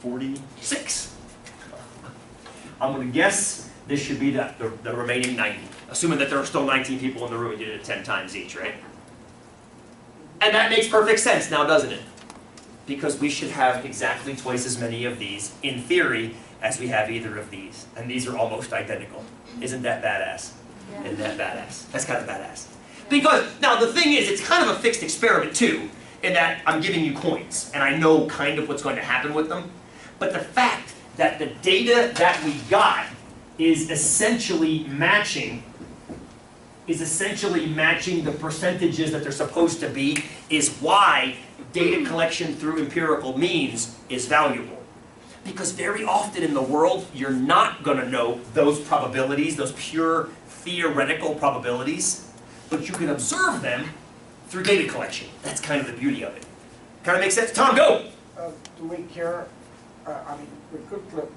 46. I'm going to guess this should be the remaining 90, assuming that there are still 19 people in the room and you did it 10 times each, right? And that makes perfect sense now, doesn't it? Because we should have exactly twice as many of these, in theory, as we have either of these. And these are almost identical. Isn't that badass? Yeah. Isn't that badass? That's kind of badass. Because, now the thing is, it's kind of a fixed experiment too, in that I'm giving you coins, and I know kind of what's going to happen with them. But the fact that the data that we got is essentially matching the percentages that they're supposed to be is why data collection through empirical means is valuable. Because very often in the world, you're not going to know those probabilities, those pure theoretical probabilities, but you can observe them through data collection. That's kind of the beauty of it. Kind of makes sense? Tom, go! Do we care, I mean, we could flip,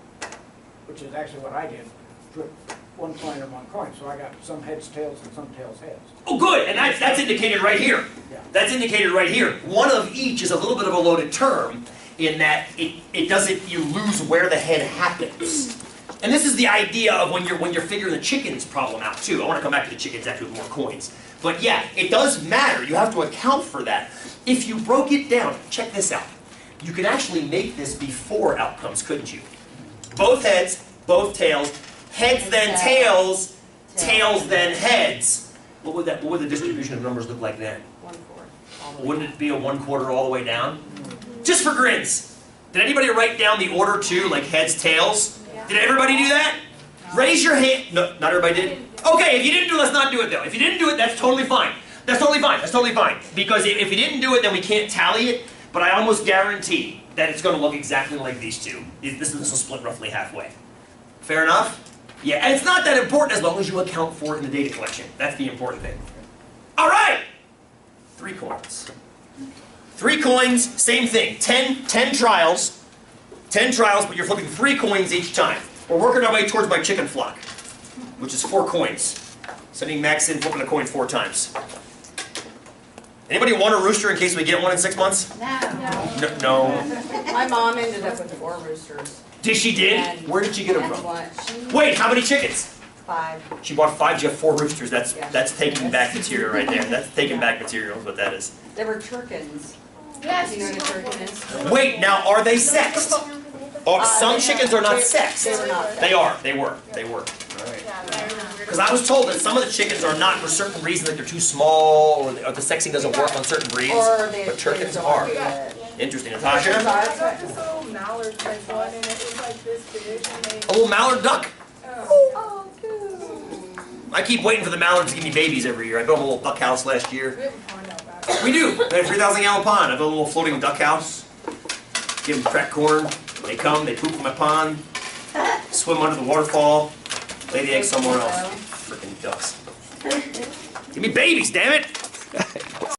which is actually what I did, flip one coin and one coin, so I got some heads, tails, and some tails, heads. Oh, good, and that's indicated right here. Yeah. That's indicated right here. One of each is a little bit of a loaded term in that it doesn't, you lose where the head happens. And this is the idea of when you're figuring the chickens problem out too. I want to come back to the chickens after with more coins. But yeah, it does matter. You have to account for that. If you broke it down, check this out. You could actually make this be 4 outcomes, couldn't you? Both heads, both tails, heads then tails, tails then heads. What would the distribution of numbers look like then? 1/4. Wouldn't it be a 1/4 all the way down? Just for grins. Did anybody write down the order too, like heads, tails? Did everybody do that? Raise your hand. No, not everybody did. Okay, if you didn't do it, let's not do it though. If you didn't do it, that's totally fine. That's totally fine. That's totally fine. Because if you didn't do it, then we can't tally it. But I almost guarantee that it's going to look exactly like these two. This will split roughly halfway. Fair enough? Yeah, and it's not that important as long as you account for it in the data collection. That's the important thing. All right. 3 coins. 3 coins, same thing. 10 trials. 10 trials, but you're flipping 3 coins each time. We're working our way towards my chicken flock, which is 4 coins. Sending Max in, flipping a coin 4 times. Anybody want a rooster in case we get one in 6 months? No. My mom ended up with 4 roosters. She did? And Where did she get them that's from? what Wait, how many chickens? 5. She bought 5, you have 4 roosters. That's taking back Yes. material right there. That's taking back material is what that is. They were turkins. Yes. Do you know what a turkin is? Wait, now are they sexed? Oh, some chickens are not sexed. They were not. They are. They were. Because I was told that some of the chickens are not for certain reasons, like they're too small, or the sexing doesn't work on certain breeds. Or they, But turkins they are. don't. Interesting. I Natasha? got this little mallard type one, and it was like this big, and they. A little mallard duck. Oh, I keep waiting for the mallards to give me babies every year. I built a little duck house last year. we have a pond out back. We do. We have a 3,000-gallon pond. I built a little floating duck house. Give them cracked corn. They come, they poop in my pond, swim under the waterfall, lay the eggs somewhere else. Freaking ducks. Give me babies, damn it!